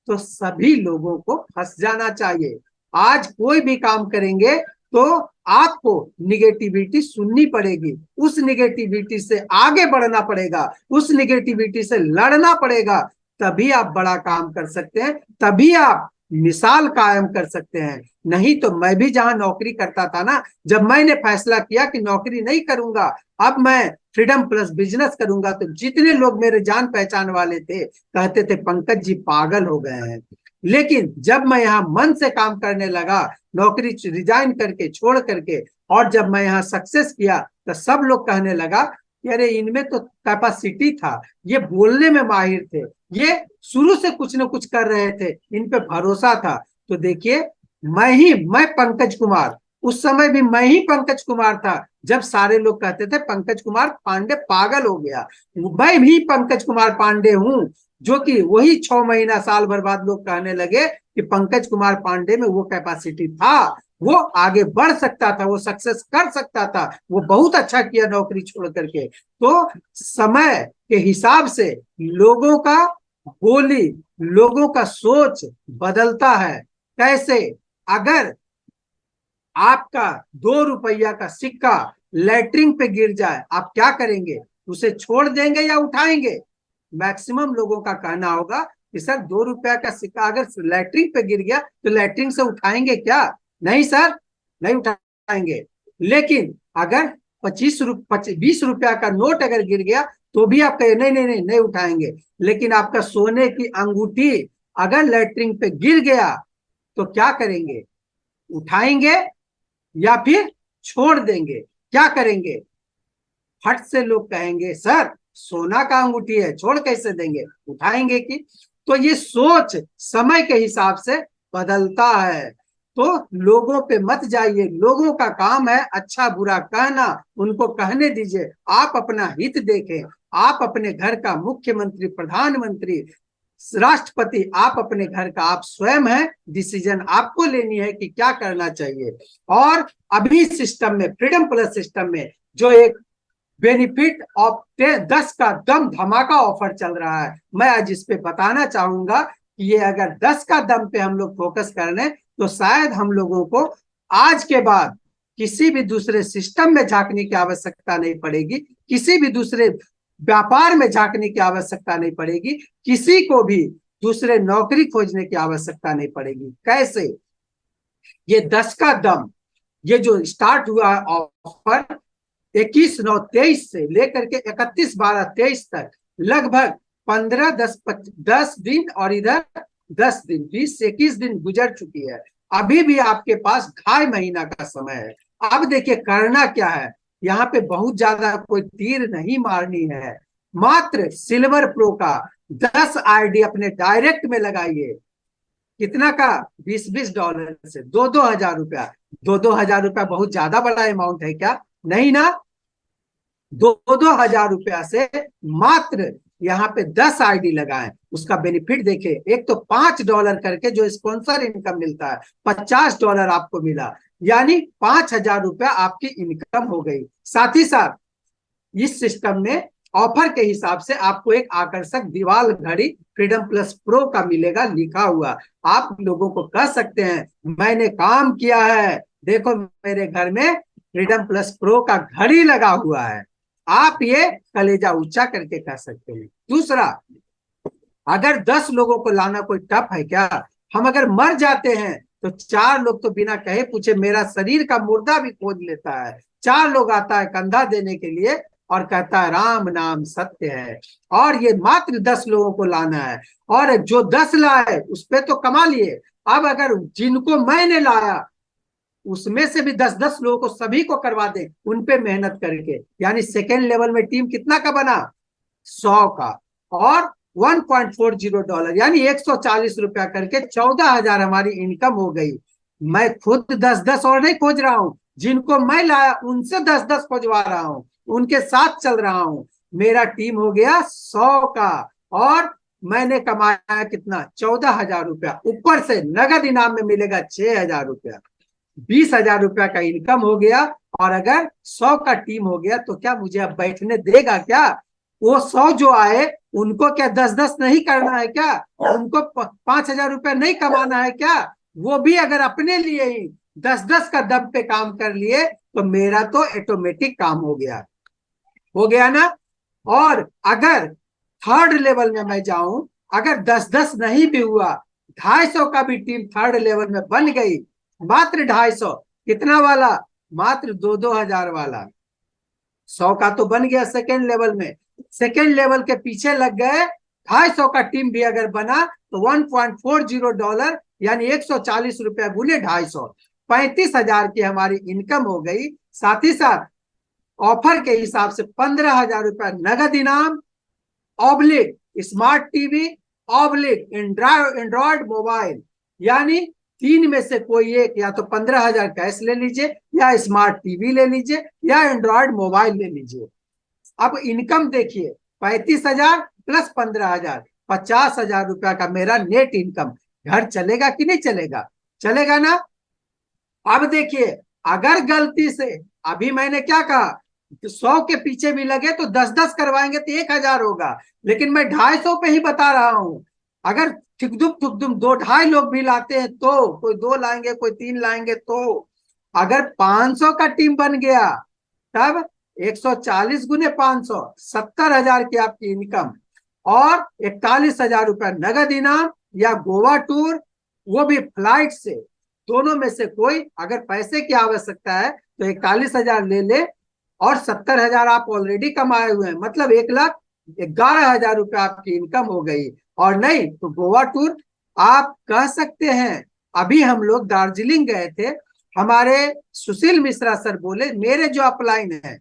तो सभी लोगों को फंस जाना चाहिए। आज कोई भी काम करेंगे तो आपको निगेटिविटी सुननी पड़ेगी, उस निगेटिविटी से आगे बढ़ना पड़ेगा, उस निगेटिविटी से लड़ना पड़ेगा, तभी आप बड़ा काम कर सकते हैं, तभी आप मिसाल कायम कर सकते हैं। नहीं तो मैं भी जहां नौकरी करता था ना, जब मैंने फैसला किया कि नौकरी नहीं करूंगा, अब मैं फ्रीडम प्लस बिजनेस करूंगा, तो जितने लोग मेरे जान पहचान वाले थे कहते थे पंकज जी पागल हो गए हैं। लेकिन जब मैं यहाँ मन से काम करने लगा, नौकरी रिजाइन करके छोड़ करके, और जब मैं यहाँ सक्सेस किया तो सब लोग कहने लगा कि अरे इनमें तो कैपेसिटी था, ये बोलने में माहिर थे, ये शुरू से कुछ न कुछ कर रहे थे, इन पे भरोसा था। तो देखिए, मैं पंकज कुमार, उस समय भी मैं ही पंकज कुमार था जब सारे लोग कहते थे पंकज कुमार पांडे पागल हो गया। मैं भी पंकज कुमार पांडे हूं, जो कि वही 6 महीना साल भर बाद लोग कहने लगे कि पंकज कुमार पांडे में वो कैपेसिटी था, वो आगे बढ़ सकता था, वो सक्सेस कर सकता था, वो बहुत अच्छा किया नौकरी छोड़ करके। तो समय के हिसाब से लोगों का बोली, लोगों का सोच बदलता है। कैसे? अगर आपका 2 रुपया का सिक्का लैट्रिन पे गिर जाए, आप क्या करेंगे? उसे छोड़ देंगे या उठाएंगे? मैक्सिमम लोगों का कहना होगा कि सर 2 रुपया का सिक्का अगर लैट्रिन पे गिर गया तो लैट्रिन से उठाएंगे क्या? नहीं सर, नहीं उठाएंगे। लेकिन अगर 20 रुपया का नोट अगर गिर गया तो भी आप कहे नहीं नहीं नहीं नहीं उठाएंगे। लेकिन आपका सोने की अंगूठी अगर लैट्रिन पे गिर गया तो क्या करेंगे? उठाएंगे या फिर छोड़ देंगे? क्या करेंगे? फट से लोग कहेंगे सर सोना का अंगूठी है, छोड़ कैसे देंगे, उठाएंगे कि? तो ये सोच समय के हिसाब से बदलता है। तो लोगों पे मत जाइए, लोगों का काम है अच्छा बुरा कहना, उनको कहने दीजिए। आप अपना हित देखें, आप अपने घर का मुख्यमंत्री, प्रधानमंत्री, राष्ट्रपति, आप अपने घर का, आप स्वयं हैं, डिसीजन आपको लेनी है कि क्या करना चाहिए। और अभी सिस्टम में, फ्रीडम प्लस सिस्टम में जो एक बेनिफिट ऑफ 10 का दम धमाका ऑफर चल रहा है, मैं आज इस पे बताना चाहूंगा कि ये अगर 10 का दम पे हम लोग फोकस कर लें तो शायद हम लोगों को आज के बाद किसी भी दूसरे सिस्टम में झांकने की आवश्यकता नहीं पड़ेगी, किसी भी दूसरे व्यापार में झांकने की आवश्यकता नहीं पड़ेगी, किसी को भी दूसरे नौकरी खोजने की आवश्यकता नहीं पड़ेगी। कैसे? ये 10 का दम, ये जो स्टार्ट हुआ ऑफर 21/9/23 से लेकर के 31/12/23 तक, लगभग 10 दिन और इधर 10 दिन, 20 से 21 दिन गुजर चुकी है। अभी भी आपके पास 2.5 महीना का समय है। अब देखिए करना क्या है, यहाँ पे बहुत ज्यादा कोई तीर नहीं मारनी है। मात्र सिल्वर प्रो का 10 आईडी अपने डायरेक्ट में लगाइए। कितना का? 20-20 डॉलर से 2-2 हजार रुपया। 2-2 हजार रुपया बहुत ज्यादा बड़ा अमाउंट है क्या? नहीं ना। 2-2 हजार रुपया से मात्र यहाँ पे 10 आईडी लगाएं, उसका बेनिफिट देखिए। एक तो $5 करके जो स्पॉन्सर इनकम मिलता है, $50 आपको मिला, यानी 5,000 रुपया आपकी इनकम हो गई। साथ ही साथ इस सिस्टम में ऑफर के हिसाब से आपको एक आकर्षक दीवार घड़ी फ्रीडम प्लस प्रो का मिलेगा लिखा हुआ। आप लोगों को कह सकते हैं मैंने काम किया है, देखो मेरे घर में फ्रीडम प्लस प्रो का घड़ी लगा हुआ है। आप ये कलेजा ऊंचा करके कह सकते हैं। दूसरा, अगर 10 लोगों को लाना कोई टफ है क्या? हम अगर मर जाते हैं तो 4 लोग तो बिना कहे पूछे मेरा शरीर का मुर्दा भी खोज लेता है। 4 लोग आता है कंधा देने के लिए और कहता है राम नाम सत्य है। और ये मात्र 10 लोगों को लाना है, और जो 10 लाए उस पे तो कमा लिए। अब अगर जिनको मैंने लाया उसमें से भी 10-10 लोगों को सभी को करवा दे उन पे मेहनत करके, यानी सेकेंड लेवल में टीम कितना का बना? 100 का। और $1.40 यानी $140 करके 14,000 हमारी इनकम हो गई। मैं खुद 10-10 और नहीं खोज रहा हूं, जिनको मैं लाया उनसे 10-10 खोजवा रहा हूं, उनके साथ चल रहा हूं। मेरा टीम हो गया 100 का, और मैंने कमाया कितना? 14,000 रुपया। ऊपर से नगद इनाम में मिलेगा 6,000 रुपया। 20,000 रुपया का इनकम हो गया। और अगर 100 का टीम हो गया तो क्या मुझे अब बैठने देगा क्या? वो 100 जो आए उनको क्या 10-10 नहीं करना है क्या? उनको 5,000 रुपया नहीं कमाना है क्या? वो भी अगर अपने लिए ही 10-10 का दम पे काम कर लिए तो मेरा तो ऑटोमेटिक काम हो गया ना। और अगर थर्ड लेवल में मैं जाऊं, अगर 10-10 नहीं भी हुआ, 250 का भी टीम थर्ड लेवल में बन गई, मात्र 250। कितना वाला? मात्र 2-2 हजार वाला। 100 का तो बन गया सेकेंड लेवल में। सेकेंड लेवल के पीछे लग गए 250 का टीम भी अगर बना तो $1.40 यानी $140 गुने 250, 35,000 की हमारी इनकम हो गई। साथ ही साथ ऑफर के हिसाब से 15,000 रुपया नगद इनाम, oblique smart TV, oblique Android mobile, यानी 3 में से कोई एक, या तो 15,000 कैश ले लीजिए, या स्मार्ट टीवी ले लीजिए, या एंड्रॉयड मोबाइल ले लीजिए। अब इनकम देखिए, 35,000 प्लस 15,000, 50,000 रुपया का मेरा नेट इनकम। घर चलेगा कि नहीं चलेगा? चलेगा ना। अब देखिए, अगर गलती से, अभी मैंने क्या कहा, 100 के पीछे भी लगे तो 10-10 करवाएंगे तो 1,000 होगा, लेकिन मैं 250 पे ही बता रहा हूं। अगर ठुकदुम 2-2.5 लोग भी लाते हैं तो, कोई 2 लाएंगे कोई 3 लाएंगे तो, अगर 500 का टीम बन गया तब 140 गुने 500, 70,000 की आपकी इनकम, और 41,000 रुपया नगद इनाम या गोवा टूर, वो भी फ्लाइट से। दोनों में से कोई, अगर पैसे की आवश्यकता है तो 41,000 ले ले, और 70,000 आप ऑलरेडी कमाए हुए हैं, मतलब 1,11,000 रुपया आपकी इनकम हो गई। और नहीं तो गोवा टूर आप कह सकते हैं। अभी हम लोग दार्जिलिंग गए थे, हमारे सुशील मिश्रा सर बोले मेरे जो अपलाइन है,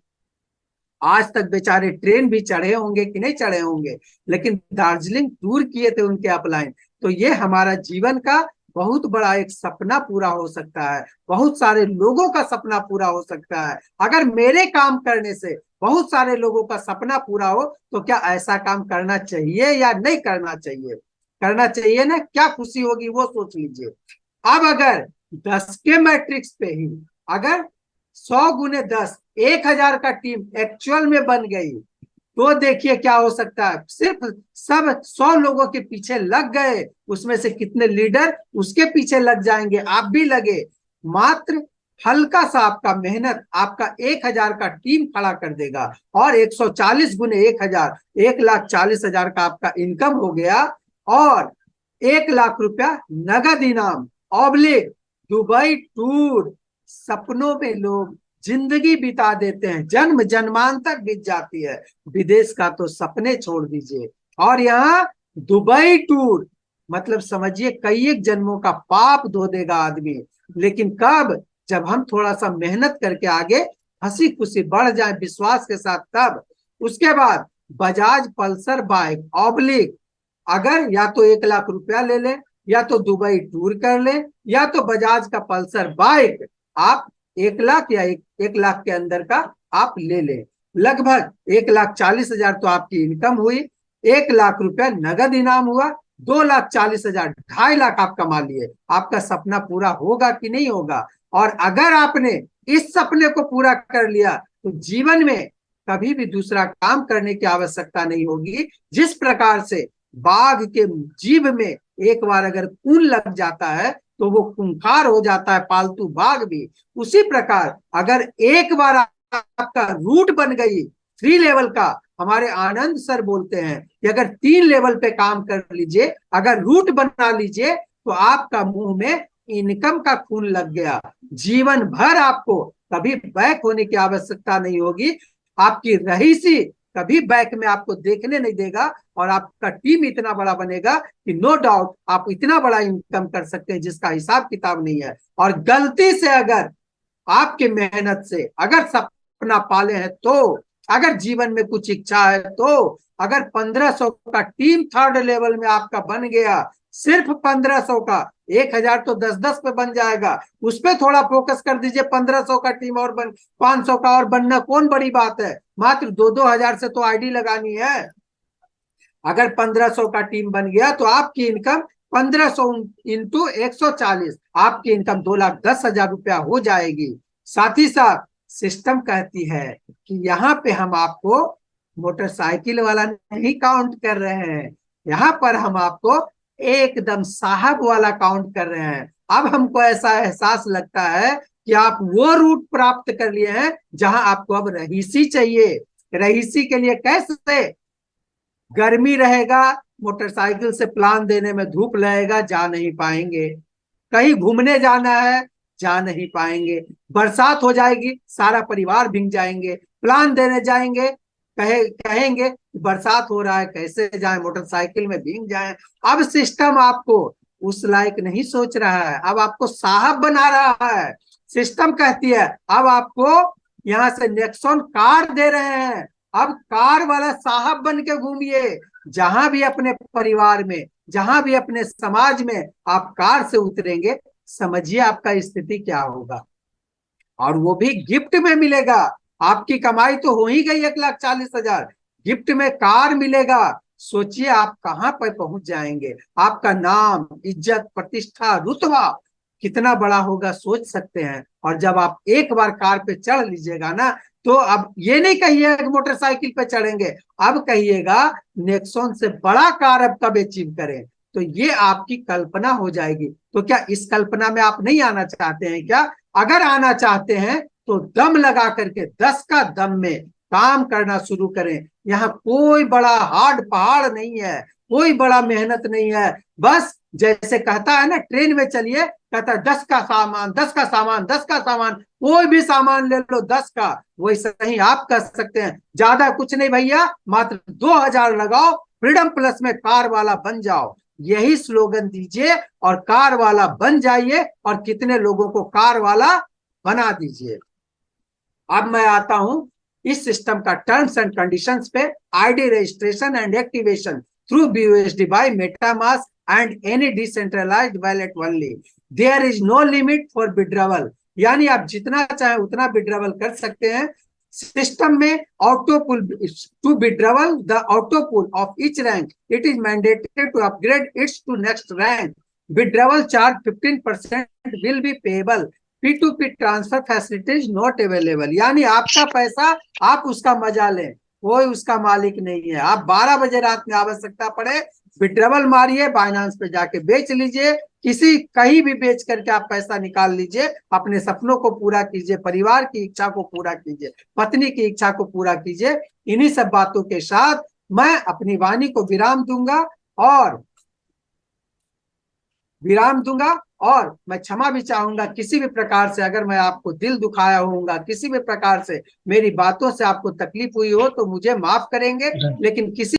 आज तक बेचारे ट्रेन भी चढ़े होंगे कि नहीं चढ़े होंगे, लेकिन दार्जिलिंग टूर किए थे उनके अपलाइन। तो ये हमारा जीवन का बहुत बड़ा एक सपना पूरा हो सकता है, बहुत सारे लोगों का सपना पूरा हो सकता है। अगर मेरे काम करने से बहुत सारे लोगों का सपना पूरा हो तो क्या ऐसा काम करना चाहिए या नहीं करना चाहिए? करना चाहिए ना। क्या खुशी होगी वो सोच लीजिए। अब अगर 10 के मैट्रिक्स पे ही अगर 100 गुने 10, 1,000 का टीम एक्चुअल में बन गई तो देखिए क्या हो सकता है। सिर्फ सब 100 लोगों के पीछे लग गए, उसमें से कितने लीडर उसके पीछे लग जाएंगे, आप भी लगे। मात्र हल्का सा आपका मेहनत आपका 1,000 का टीम खड़ा कर देगा, और 140 गुने 1,000, 1,40,000 का आपका इनकम हो गया। और 1,00,000 रुपया नगद इनाम, ऑब्लिक दुबई टूर। सपनों में लोग जिंदगी बिता देते हैं, जन्म जन्मांत तक बीत जाती है, विदेश का तो सपने छोड़ दीजिए। और यहाँ दुबई टूर, मतलब समझिए कई एक जन्मों का पाप धो देगा आदमी। लेकिन कब? जब हम थोड़ा सा मेहनत करके आगे हंसी खुशी बढ़ जाए विश्वास के साथ तब। उसके बाद बजाज पल्सर बाइक ऑब्लिक, अगर या तो 1 लाख रुपया ले ले, या तो दुबई टूर कर ले, या तो बजाज का पल्सर बाइक आप 1 लाख या 1 लाख के अंदर का आप ले ले। लगभग 1,40,000 तो आपकी इनकम हुई, 1 लाख रुपया नगद इनाम हुआ, 2,40,000, 2.5 लाख आप कमा लिए। आपका सपना पूरा होगा कि नहीं होगा? और अगर आपने इस सपने को पूरा कर लिया तो जीवन में कभी भी दूसरा काम करने की आवश्यकता नहीं होगी। जिस प्रकार से बाघ के जीभ में एक बार अगर खून लग जाता है तो वो खूंखार हो जाता है, पालतू बाघ भी, उसी प्रकार अगर एक बार आपका रूट बन गई 3 लेवल का, हमारे आनंद सर बोलते हैं कि अगर 3 लेवल पे काम कर लीजिए, अगर रूट बना लीजिए, तो आपका मुंह में इनकम का खून लग गया। जीवन भर आपको कभी बैक होने की आवश्यकता नहीं होगी। आपकी रहीसी कभी बैक में आपको देखने नहीं देगा, और आपका टीम इतना बड़ा बनेगा कि नो डाउट आप इतना बड़ा इनकम कर सकते हैं जिसका हिसाब किताब नहीं है। और गलती से अगर आपके मेहनत से अगर सपना पाले हैं, तो अगर जीवन में कुछ इच्छा है, तो अगर 1500 का टीम 3rd लेवल में आपका बन गया, सिर्फ 1500 का, 1000 तो 10-10 पे बन जाएगा, उस पर थोड़ा फोकस कर दीजिए। 1500 का टीम और 500 का और बनना कौन बड़ी बात है? मात्र 2-2 हजार से तो आईडी लगानी है। अगर 1500 का टीम बन गया तो आपकी इनकम 1500 इंटू 140, आपकी इनकम 2,10,000 रुपया हो जाएगी। साथ ही साथ सिस्टम कहती है कि यहाँ पे हम आपको मोटरसाइकिल वाला नहीं काउंट कर रहे हैं, यहाँ पर हम आपको एकदम साहब वाला काउंट कर रहे हैं। अब हमको ऐसा एहसास लगता है कि आप वो रूट प्राप्त कर लिए हैं जहां आपको अब रहीसी चाहिए। रहीसी के लिए कैसे? गर्मी रहेगा, मोटरसाइकिल से प्लान देने में धूप लगेगा, जा नहीं पाएंगे। कहीं घूमने जाना है, जा नहीं पाएंगे। बरसात हो जाएगी, सारा परिवार भीग जाएंगे। प्लान देने जाएंगे, कहेंगे बरसात हो रहा है, कैसे जाएं, मोटरसाइकिल में भीग जाएं। अब सिस्टम आपको उस लायक नहीं सोच रहा है, अब आपको साहब बना रहा है। सिस्टम कहती है अब आपको यहाँ से नेक्सॉन कार दे रहे हैं, अब कार वाला साहब बन के घूमिए। जहां भी अपने परिवार में, जहां भी अपने समाज में आप कार से उतरेंगे, समझिए आपका स्थिति क्या होगा। और वो भी गिफ्ट में मिलेगा। आपकी कमाई तो हो ही गई 1,40,000, गिफ्ट में कार मिलेगा। सोचिए आप कहां पर पहुंच जाएंगे। आपका नाम, इज्जत, प्रतिष्ठा, रुतबा कितना बड़ा होगा सोच सकते हैं। और जब आप एक बार कार पे चढ़ लीजिएगा ना, तो अब ये नहीं कहिएगा मोटरसाइकिल पे चढ़ेंगे, अब कहिएगा नेक्सॉन से बड़ा कार अब कब अचीव करें। तो ये आपकी कल्पना हो जाएगी। तो क्या इस कल्पना में आप नहीं आना चाहते हैं क्या? अगर आना चाहते हैं तो दम लगा करके 10 का दम में काम करना शुरू करें। यहाँ कोई बड़ा हार्ड पहाड़ नहीं है, कोई बड़ा मेहनत नहीं है। बस जैसे कहता है ना, ट्रेन में चलिए, कहता है 10 का सामान, 10 का सामान, 10 का सामान, कोई भी सामान ले लो 10 का। वैसे ही आप कर सकते हैं। ज्यादा कुछ नहीं भैया, मात्र 2,000 लगाओ, फ्रीडम प्लस में कार वाला बन जाओ। यही स्लोगन दीजिए और कार वाला बन जाइए, और कितने लोगों को कार वाला बना दीजिए। अब मैं आता हूं इस सिस्टम का टर्म्स एंड कंडीशंस पे। ID registration and activation through BUSD by MetaMask and any decentralised wallet only. There is no limit for withdrawal, यानी आप जितना चाहे उतना विड्रॉवल कर सकते हैं। सिस्टम में auto pull to withdrawal the auto pull of each rank, it is mandated to upgrade its to next rank. Withdrawal charge 15% will be payable. P2P transfer facilities not available, यानी आपका पैसा आप उसका मजा लें, कोई उसका मालिक नहीं है। आप 12 बजे रात में आवश्यकता पड़े विड्रॉवल मारिए, बाइनांस पे जाके बेच लीजिए, किसी कहीं भी बेच करके आप पैसा निकाल लीजिए, अपने सपनों को पूरा कीजिए, परिवार की इच्छा को पूरा कीजिए, पत्नी की इच्छा को पूरा कीजिए। इन्हीं सब बातों के साथ मैं अपनी वाणी को विराम दूंगा, और मैं क्षमा भी चाहूंगा किसी भी प्रकार से अगर मैं आपको दिल दुखाया होऊंगा, किसी भी प्रकार से मेरी बातों से आपको तकलीफ हुई हो तो मुझे माफ करेंगे। लेकिन किसी